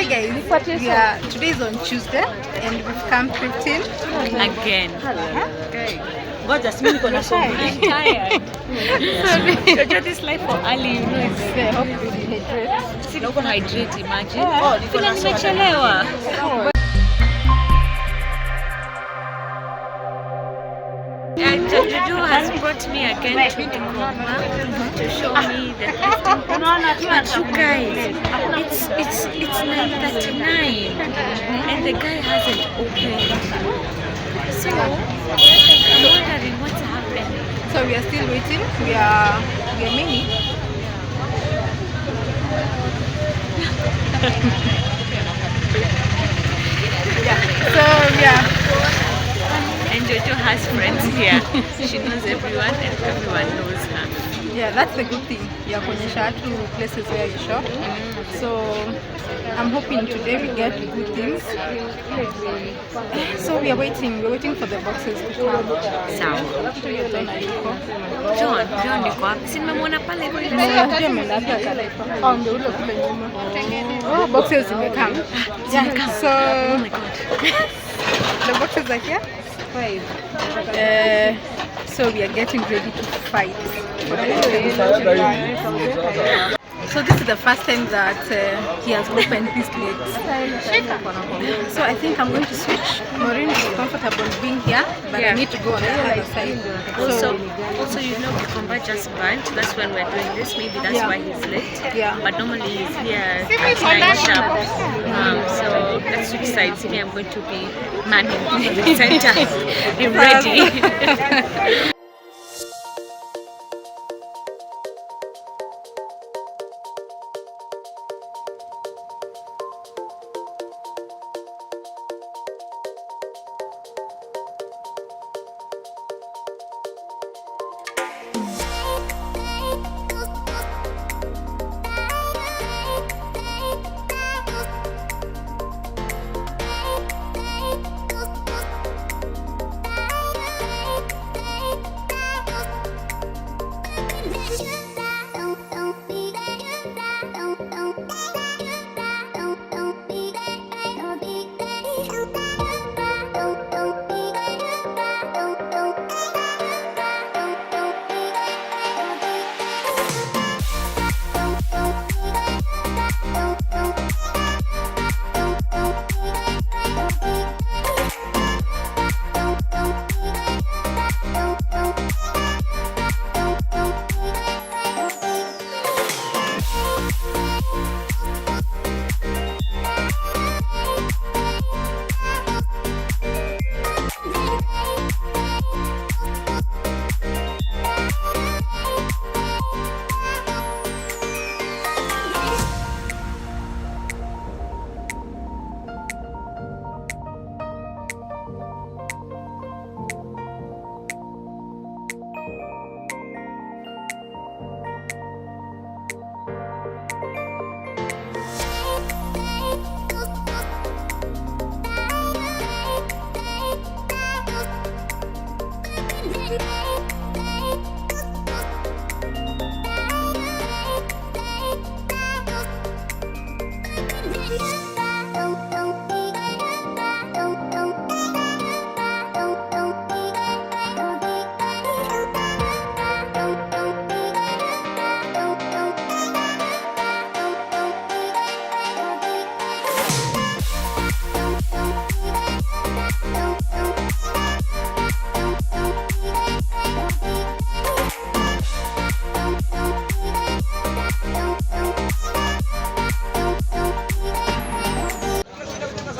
Hi guys, today is on Tuesday and we've come thrifting again. Okay. God just mean I'm tired. Jojo, this life for early, you know, it's Hope you hydrate. si uko hydrate, imagine. Vile nimechelewa. And Jojo has brought me again to Gikomba to show me the thrifting. But you guys, it's 9:39 and the guy hasn't opened. So I'm wondering what's happening. So we are still waiting. We are many. And Jojo has friends here. She knows everyone and everyone knows her. Yeah, that's the good thing. You are kuonyesha to places where you shop. So I'm hoping today we get good things. So we are waiting. We're waiting for the boxes to come. Sawa. John yuko wapi? Si nimemwona pale kwa ile. Ndio ule kule nyuma. Oh, boxes zimekam. Yeah, so Oh my god. the boxes are here. 5. So we are getting ready to fight. So this is the first time that he has opened this plate. So I think I'm going to switch. Maureen is comfortable being here, but I need to go on the other side. Also, you know, Gikomba just burnt. That's when we're doing this. Maybe that's why he's late. Yeah. But normally he's here at 9 sharp. So let's switch sides. Me, I'm going to be manning the center. Be ready.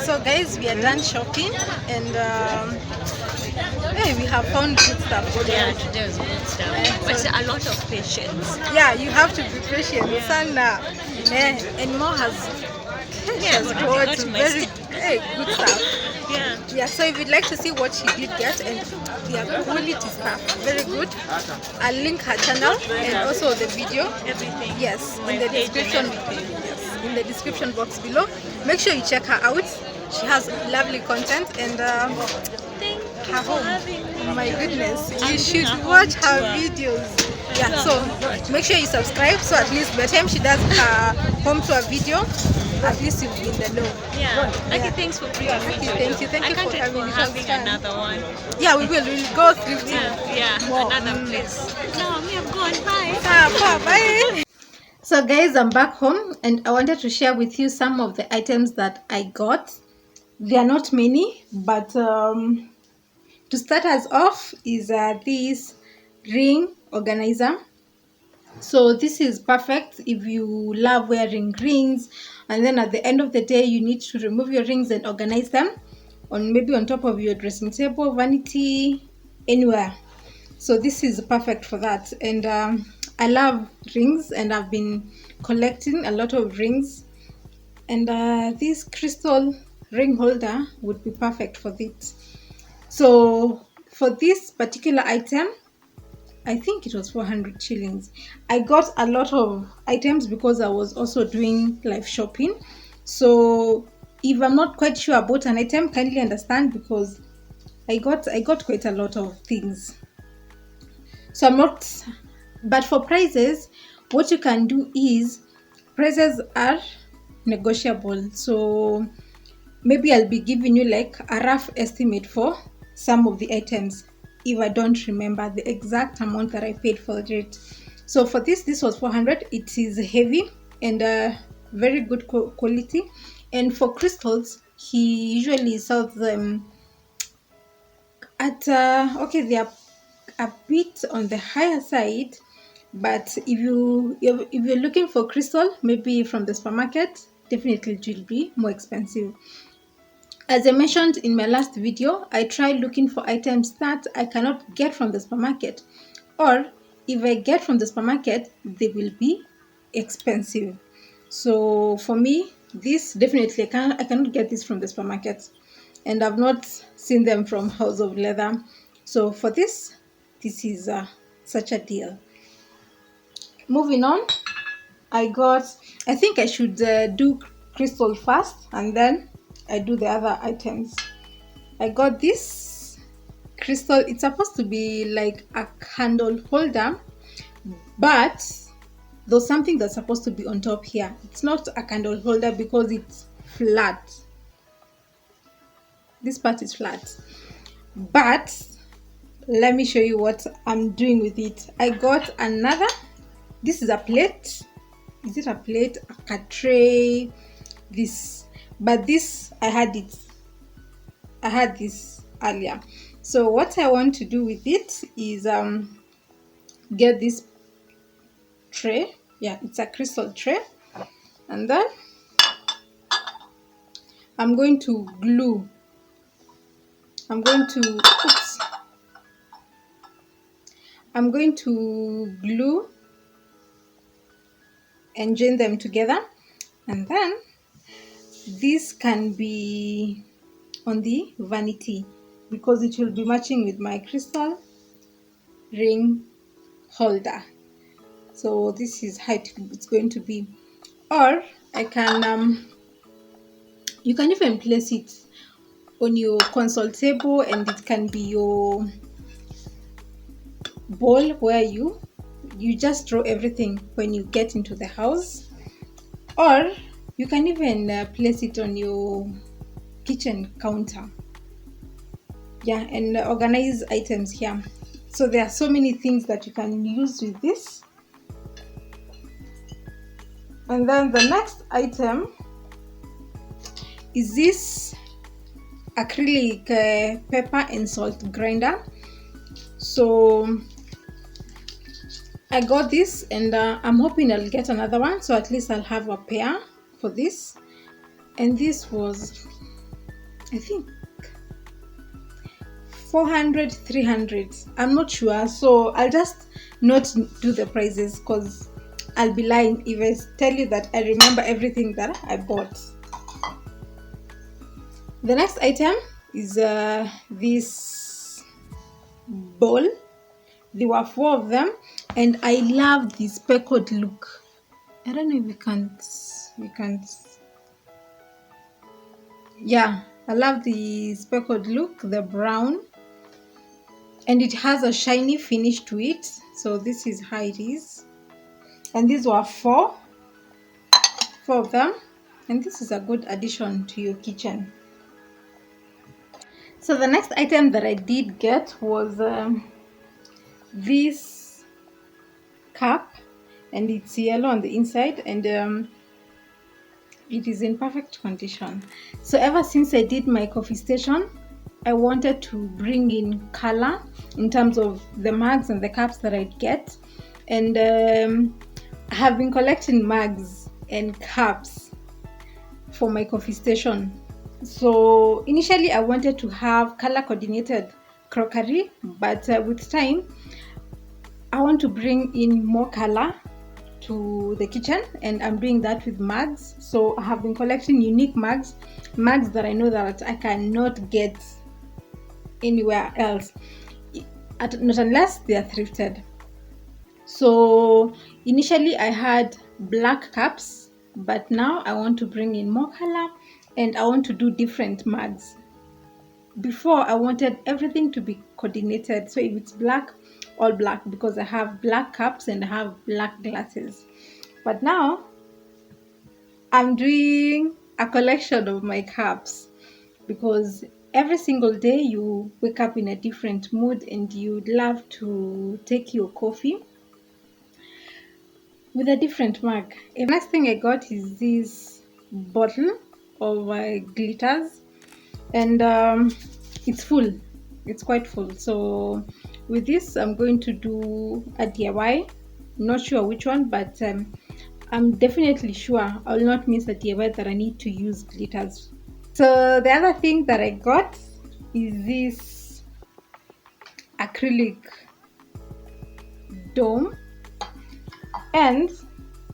So guys, we are done shopping and hey, we have found good stuff. Yeah, today was good stuff. But a lot of patience. Yeah, you have to be patient. Sana, and Mo has bought very good stuff. Yeah. So if you'd like to see what she did get and the quality stuff, very good. I'll link her channel and also the video. Everything. Yes, in the description. Yes, in the description box below. Make sure you check her out. She has lovely content and her home. Oh my goodness, you should watch her videos. Yeah, so make sure you subscribe so at least by the time she does her home tour video, at least you'll be in the know. Yeah. Okay, thanks for bringing me. Thank you I can't for wait for having another one. Yeah, we will. We'll go thrifting. Yeah, More. another place. No, me, I'm going. Bye. Bye. So guys, I'm back home and I wanted to share with you some of the items that I got. There are not many, but to start us off is this ring organizer. So this is perfect if you love wearing rings, and then at the end of the day you need to remove your rings and organize them on maybe on top of your dressing table, vanity, anywhere. So this is perfect for that. And I love rings and I've been collecting a lot of rings, and this crystal ring holder would be perfect for it. So for this particular item, I think it was 400 shillings. I got a lot of items because I was also doing live shopping. So if I'm not quite sure about an item, kindly understand, because I got quite a lot of things. So I'm not, but for prices, what you can do is, prices are negotiable. So maybe I'll be giving you like a rough estimate for some of the items if I don't remember the exact amount that I paid for it. So for this was 400. It is heavy and very good quality. And for crystals, he usually sells them at okay, they are a bit on the higher side, but if you're looking for crystal, maybe from the supermarket, definitely it will be more expensive. As I mentioned in my last video, I try looking for items that I cannot get from the supermarket, or if I get from the supermarket, they will be expensive. So for me, this definitely I cannot get this from the supermarket, and I've not seen them from House of Leather. So for this is such a deal. Moving on, I think I should do crystal first and then I do the other items. I got this crystal. It's supposed to be like a candle holder, but there's something that's supposed to be on top here. It's not a candle holder because it's flat. This part is flat, but let me show you what I'm doing with it. I got another, this is a plate. Is it a plate, a tray? This, but this I had this earlier. So what I want to do with it is get this tray. Yeah, it's a crystal tray, and then I'm going to glue. I'm going to glue and join them together, and then this can be on the vanity because it will be matching with my crystal ring holder. So this is how it's going to be. Or I can you can even place it on your console table, and it can be your bowl where you just throw everything when you get into the house. Or you can even place it on your kitchen counter. Yeah, and organize items here. So there are so many things that you can use with this. And then the next item is this acrylic pepper and salt grinder. So I got this, and I'm hoping I'll get another one, so at least I'll have a pair for this. And this was, I think, 400, 300, I'm not sure. So I'll just not do the prices because I'll be lying if I tell you that I remember everything that I bought. The next item is this bowl. There were 4 of them, and I love this speckled look. I don't know if you can't. Yeah, I love the speckled look, the brown, and it has a shiny finish to it. So this is how it is. And these were 4 of them, and this is a good addition to your kitchen. So the next item that I did get was this cup, and it's yellow on the inside, and it is in perfect condition. So ever since I did my coffee station, I wanted to bring in color in terms of the mugs and the cups that I get, and I have been collecting mugs and cups for my coffee station. So initially I wanted to have color coordinated crockery, but with time I want to bring in more color to the kitchen, and I'm doing that with mugs. So I have been collecting unique mugs that I know that I cannot get anywhere else, not unless they are thrifted. So initially I had black cups, but now I want to bring in more color and I want to do different mugs. Before I wanted everything to be coordinated, so if it's black, all black, because I have black cups and I have black glasses. But now I'm doing a collection of my cups, because every single day you wake up in a different mood and you'd love to take your coffee with a different mug. The next thing I got is this bottle of glitters, and it's full. It's quite full. So with this I'm going to do a DIY. Not sure which one, but I'm definitely sure I'll not miss a DIY that I need to use glitters. So the other thing that I got is this acrylic dome, and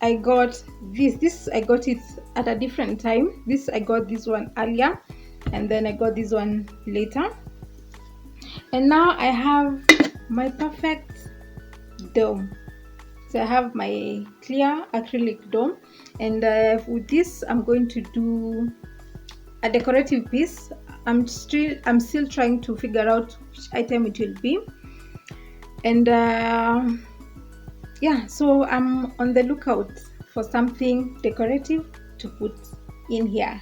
I got this I got it at a different time. I got this one earlier, and then I got this one later, and now I have my perfect dome. So I have my clear acrylic dome, and with this I'm going to do a decorative piece. I'm still trying to figure out which item it will be, and yeah, so I'm on the lookout for something decorative to put in here.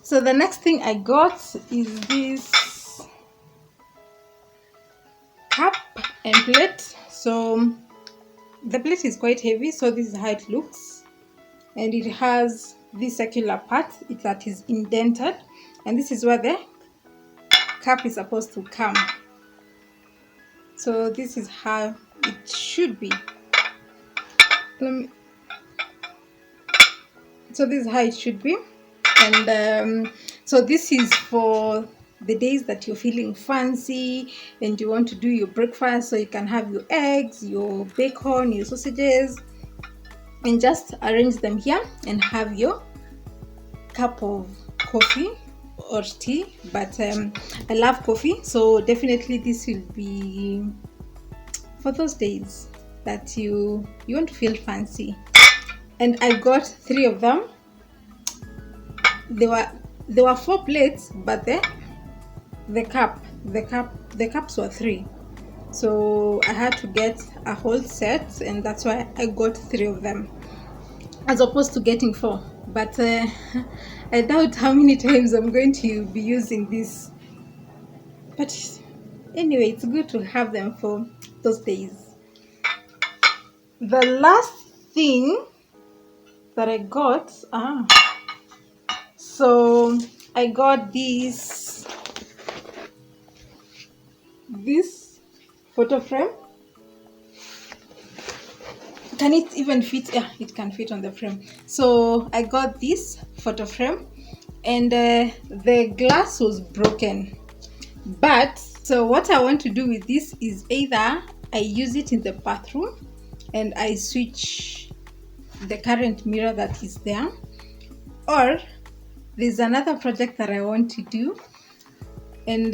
So the next thing I got is this cup and plate. So the plate is quite heavy, so this is how it looks, and it has this circular part that is indented, and this is where the cup is supposed to come. So this is how it should be. So this is how it should be, and so this is for the days that you're feeling fancy and you want to do your breakfast, so you can have your eggs, your bacon, your sausages, and just arrange them here and have your cup of coffee or tea. But I love coffee, so definitely this will be for those days that you want to feel fancy. And I got 3 of them. There were 4 plates, but the cups were 3, so I had to get a whole set, and that's why I got 3 of them as opposed to getting 4. But I doubt how many times I'm going to be using this, but anyway, it's good to have them for those days. The last thing that I got, so I got this photo frame. Can it even fit? Yeah, it can fit on the frame. So I got this photo frame, and the glass was broken. But so what I want to do with this is either I use it in the bathroom and I switch the current mirror that is there, or there's another project that I want to do, and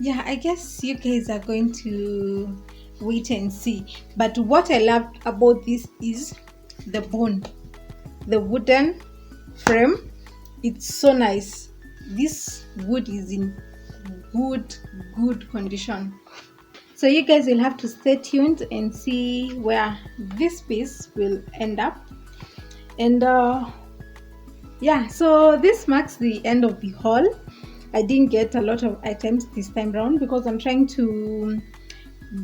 yeah, I guess you guys are going to wait and see. But what I loved about this is the wooden frame. It's so nice. This wood is in good condition. So you guys will have to stay tuned and see where this piece will end up. And yeah, so this marks the end of the haul. I didn't get a lot of items this time around because I'm trying to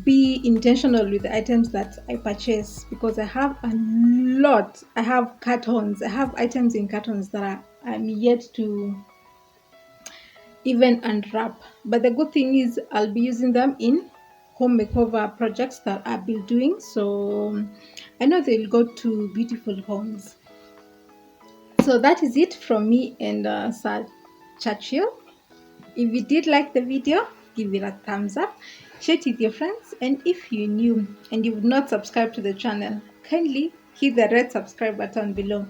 be intentional with the items that I purchase, because I have a lot. I have cartons. I have items in cartons that I'm yet to even unwrap. But the good thing is I'll be using them in home makeover projects that I've been doing, so I know they'll go to beautiful homes. So that is it from me and Sir Churchill. If you did like the video, give it a thumbs up, share it with your friends, and if you're new and you would not subscribe to the channel, kindly hit the red subscribe button below.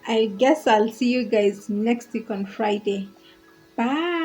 I guess I'll see you guys next week on Friday. Bye.